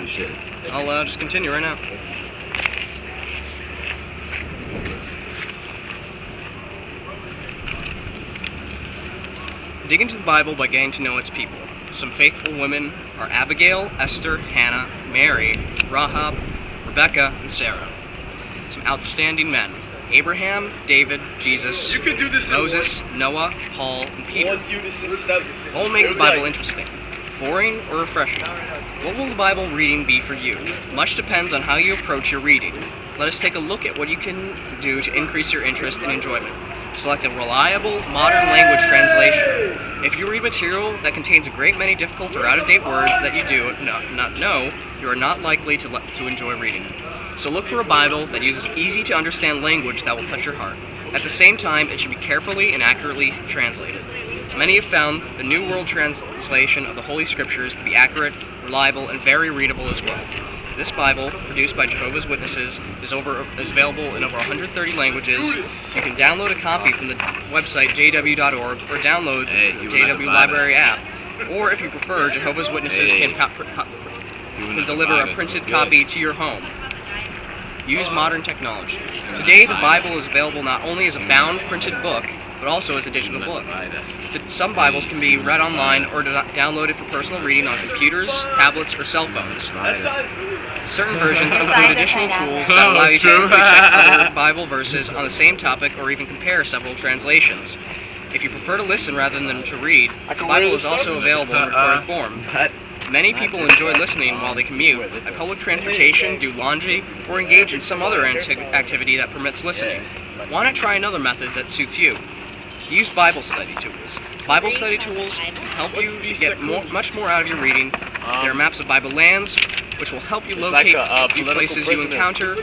shit. I'll just continue right now. Dig into the Bible by getting to know its people. Some faithful women are Abigail, Esther, Hannah, Mary, Rahab, Rebecca, and Sarah. Some outstanding men: Abraham, David, Jesus, Moses, Noah, Paul, and Peter. What will make the Bible interesting? Boring or refreshing? What will the Bible reading be for you? Much depends on how you approach your reading. Let us take a look at what you can do to increase your interest and enjoyment. Select a reliable, modern language translation. If you read material that contains a great many difficult or out-of-date words that you do not know, you are not likely to enjoy reading it. So look for a Bible that uses easy-to-understand language that will touch your heart. At the same time, it should be carefully and accurately translated. Many have found the New World Translation of the Holy Scriptures to be accurate, reliable, and very readable as well. This Bible, produced by Jehovah's Witnesses, is available in over 130 languages. You can download a copy from the website jw.org or download the JW Library app. Or if you prefer, Jehovah's Witnesses can deliver a printed copy to your home. Use modern technology. Today, the Bible is available not only as a bound printed book, but also as a digital book. Some Bibles can be read online or downloaded for personal reading on computers, tablets, or cell phones. Certain versions include additional tools that allow you to quickly check other Bible verses on the same topic or even compare several translations. If you prefer to listen rather than to read, the Bible is also available in recorded form. Many people enjoy listening while they commute, by public transportation, do laundry, or engage in some other activity that permits listening. Why not try another method that suits you? Use Bible study tools. Bible study tools can help you to get much more out of your reading. There are maps of Bible lands, which will help you locate the places you encounter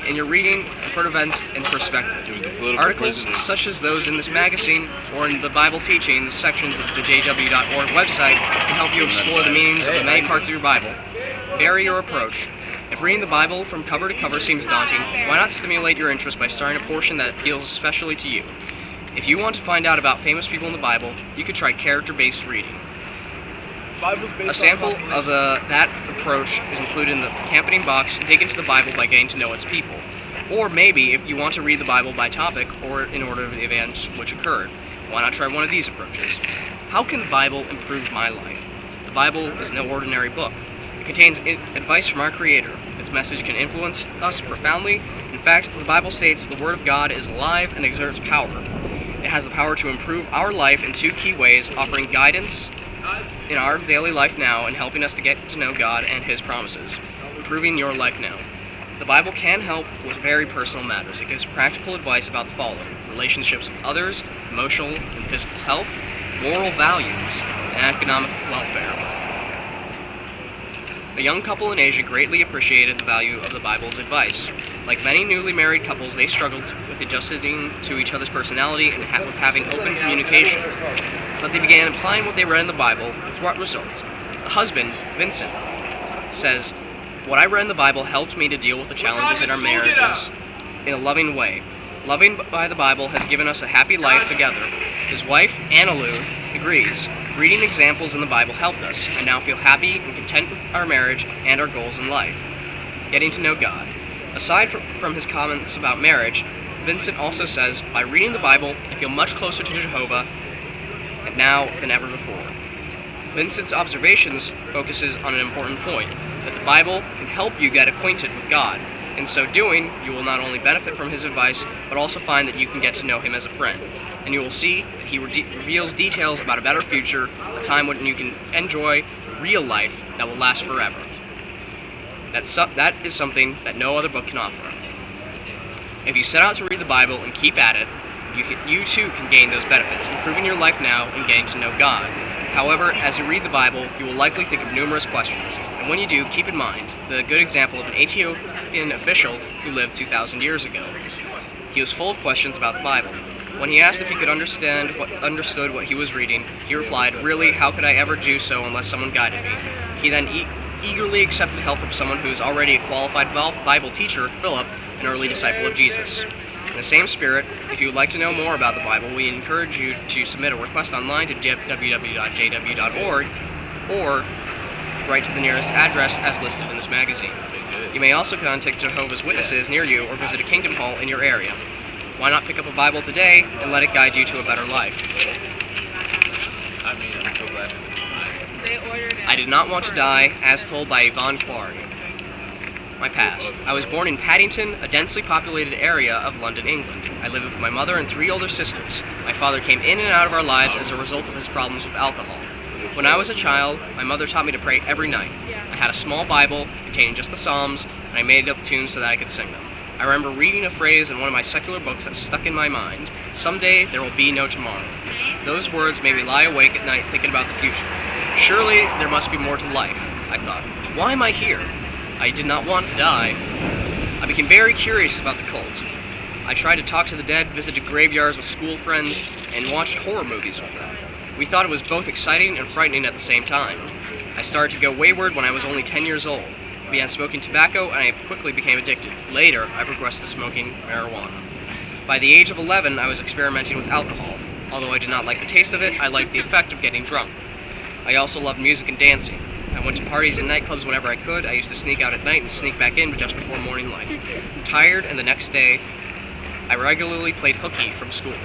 in your reading and put events in perspective. Articles such as those in this magazine or in the Bible teachings sections of the jw.org website can help you explore the meanings of the many parts of your Bible. Vary your approach. If reading the Bible from cover to cover seems daunting, why not stimulate your interest by starting a portion that appeals especially to you? If you want to find out about famous people in the Bible, you could try character-based reading. A sample of that approach is included in the accompanying box, Dig into the Bible by getting to know its people. Or maybe if you want to read the Bible by topic or in order of the events which occurred, why not try one of these approaches? How can the Bible improve my life? The Bible is no ordinary book. It contains advice from our Creator. Its message can influence us profoundly. In fact, the Bible states the Word of God is alive and exerts power. It has the power to improve our life in two key ways, offering guidance in our daily life now and helping us to get to know God and His promises. Improving your life now. The Bible can help with very personal matters. It gives practical advice about the following: relationships with others, emotional and physical health, moral values, and economic welfare. A young couple in Asia greatly appreciated the value of the Bible's advice. Like many newly married couples, they struggled with adjusting to each other's personality and with having open communication. But they began applying what they read in the Bible, with what results? The husband, Vincent, says, "What I read in the Bible helped me to deal with the challenges in our marriages in a loving way. Loving by the Bible has given us a happy life together." His wife, Anna Lou, agrees. "Reading examples in the Bible helped us. I now feel happy and content with our marriage and our goals in life." Getting to know God. Aside from his comments about marriage, Vincent also says, "By reading the Bible, I feel much closer to Jehovah now than ever before." Vincent's observations focuses on an important point, that the Bible can help you get acquainted with God. In so doing, you will not only benefit from his advice, but also find that you can get to know him as a friend. And you will see that he reveals details about a better future, a time when you can enjoy real life that will last forever. That is something that no other book can offer. If you set out to read the Bible and keep at it, you too can gain those benefits, improving your life now and getting to know God. However, as you read the Bible, you will likely think of numerous questions, and when you do, keep in mind the good example of an Ethiopian official who lived 2,000 years ago. He was full of questions about the Bible. When he asked if he could understood what he was reading, he replied, "Really, how could I ever do so unless someone guided me?" He then eagerly accepted help from someone who was already a qualified Bible teacher, Philip, an early disciple of Jesus. In the same spirit, if you would like to know more about the Bible, we encourage you to submit a request online to www.jw.org or write to the nearest address as listed in this magazine. You may also contact Jehovah's Witnesses near you or visit a Kingdom Hall in your area. Why not pick up a Bible today and let it guide you to a better life? I mean, I'm so glad. I did not want to die, as told by Yvonne Quarry. My past. I was born in Paddington, a densely populated area of London, England. I lived with my mother and 3 older sisters. My father came in and out of our lives as a result of his problems with alcohol. When I was a child, my mother taught me to pray every night. I had a small Bible containing just the Psalms, and I made up tunes so that I could sing them. I remember reading a phrase in one of my secular books that stuck in my mind. Someday there will be no tomorrow. Those words made me lie awake at night thinking about the future. Surely there must be more to life, I thought. Why am I here? I did not want to die. I became very curious about the cult. I tried to talk to the dead, visited graveyards with school friends, and watched horror movies with them. We thought it was both exciting and frightening at the same time. I started to go wayward when I was only 10 years old. I began smoking tobacco and I quickly became addicted. Later, I progressed to smoking marijuana. By the age of 11, I was experimenting with alcohol. Although I did not like the taste of it, I liked the effect of getting drunk. I also loved music and dancing. I went to parties and nightclubs whenever I could. I used to sneak out at night and sneak back in just before morning light. Tired, and the next day, I regularly played hooky from school.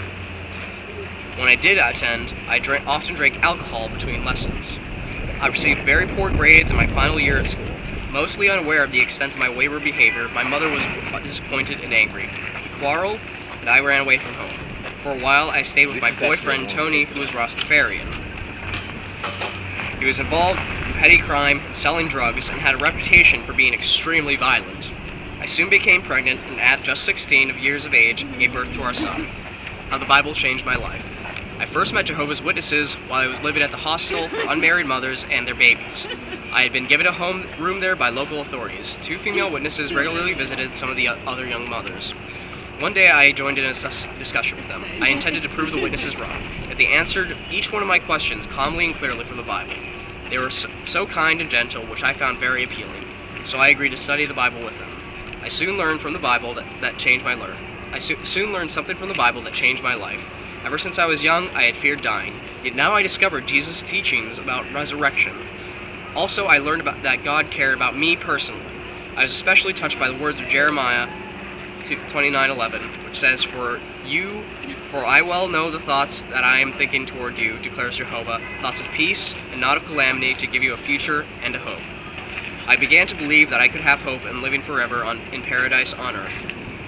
When I did attend, I often drank alcohol between lessons. I received very poor grades in my final year at school. Mostly unaware of the extent of my wayward behavior, my mother was disappointed and angry. We quarreled, and I ran away from home. For a while, I stayed with my boyfriend, Tony, who was Rastafarian. He was involved in petty crime and selling drugs and had a reputation for being extremely violent. I soon became pregnant and at just 16 years of age, gave birth to our son. How the Bible changed my life. I first met Jehovah's Witnesses while I was living at the hostel for unmarried mothers and their babies. I had been given a home room there by local authorities. 2 female witnesses regularly visited some of the other young mothers. One day I joined in a discussion with them. I intended to prove the witnesses wrong, that they answered each one of my questions calmly and clearly from the Bible. They were so kind and gentle, which I found very appealing, so I agreed to study the Bible with them. I soon learned from the Bible that changed my life. I soon learned something from the Bible that changed my life. Ever since I was young, I had feared dying, yet now I discovered Jesus' teachings about resurrection. Also, I learned that God cared about me personally. I was especially touched by the words of Jeremiah 29:11, which says, For I well know the thoughts that I am thinking toward you, declares Jehovah, thoughts of peace and not of calamity, to give you a future and a hope. I began to believe that I could have hope in living forever in paradise on earth.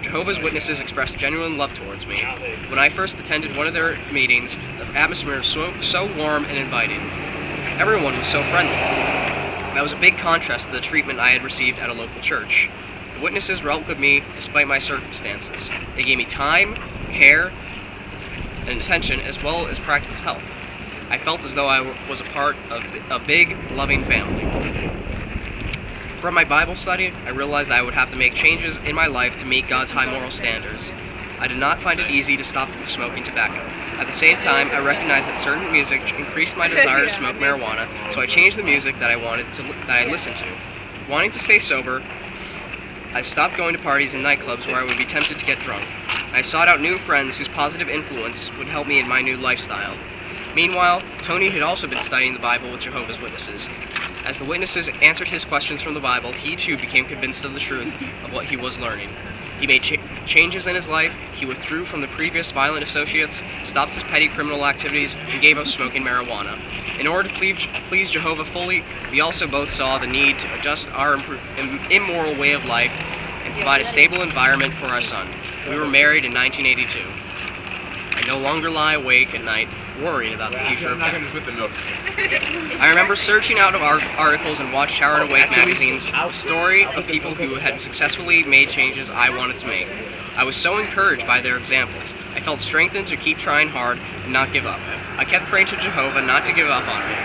Jehovah's Witnesses expressed genuine love towards me. When I first attended one of their meetings, the atmosphere was so warm and inviting. Everyone was so friendly. That was a big contrast to the treatment I had received at a local church. The witnesses welcomed me despite my circumstances. They gave me time, care, and attention, as well as practical help. I felt as though I was a part of a big, loving family. From my Bible study, I realized that I would have to make changes in my life to meet God's high moral standards. I did not find it easy to stop smoking tobacco. At the same time, I recognized that certain music increased my desire to smoke marijuana, so I changed the music that I listened to. Wanting to stay sober, I stopped going to parties and nightclubs where I would be tempted to get drunk. I sought out new friends whose positive influence would help me in my new lifestyle. Meanwhile, Tony had also been studying the Bible with Jehovah's Witnesses. As the witnesses answered his questions from the Bible, he too became convinced of the truth of what he was learning. He made changes in his life, he withdrew from the previous violent associates, stopped his petty criminal activities, and gave up smoking marijuana. In order to please Jehovah fully, we also both saw the need to adjust our immoral way of life and provide a stable environment for our son. We were married in 1982. I no longer lie awake at night worrying about the future of death. I remember searching out of articles in Watchtower and Awake magazines the story of people who had successfully made changes I wanted to make. I was so encouraged by their examples. I felt strengthened to keep trying hard and not give up. I kept praying to Jehovah not to give up on me.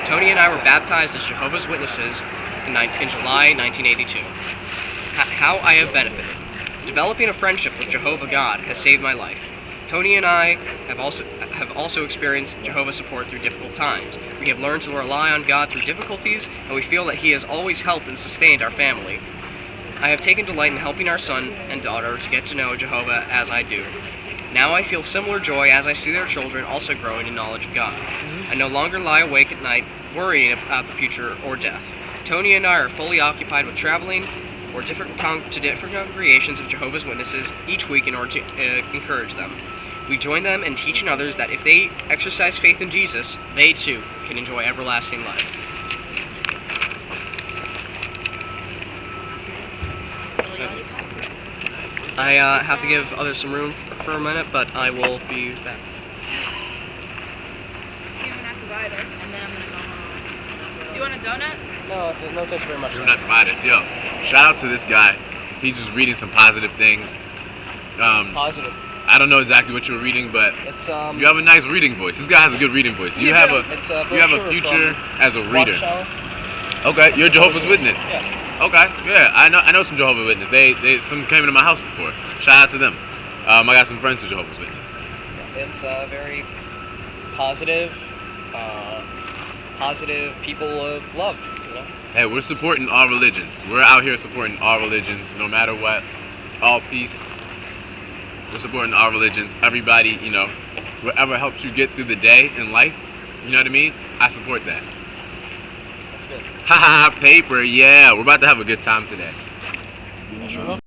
Tony and I were baptized as Jehovah's Witnesses in July 1982. How I have benefited. Developing a friendship with Jehovah God has saved my life. Tony and I have also experienced Jehovah's support through difficult times. We have learned to rely on God through difficulties, and we feel that He has always helped and sustained our family. I have taken delight in helping our son and daughter to get to know Jehovah as I do. Now I feel similar joy as I see their children also growing in knowledge of God. I no longer lie awake at night worrying about the future or death. Tony and I are fully occupied with traveling or different congregations of Jehovah's Witnesses each week in order to encourage them. We join them in teaching others that if they exercise faith in Jesus, they too can enjoy everlasting life. I have to give others some room for a minute, but I will be back. You're gonna have to buy this. And then I'm gonna go home. You want a donut? No, thanks very much. You're not to buy this. Yo, shout out to this guy. He's just reading some positive things. Positive. I don't know exactly what you were reading, but It's you have a nice reading voice. This guy has a good reading voice. You have a It's you have a brochure future from as a reader. Watchtower. Okay, you're a Jehovah's Witness. Yeah. Okay, yeah, I know some Jehovah's Witness. They some came into my house before. Shout out to them. I got some friends who are Jehovah's Witness. It's very positive, positive people of love. You know. Hey, we're supporting all religions. We're out here supporting all religions, no matter what. All peace. We're supporting all religions. Everybody, you know, whatever helps you get through the day in life. You know what I mean? I support that. That's good. Haha, paper. Yeah, we're about to have a good time today. I sure hope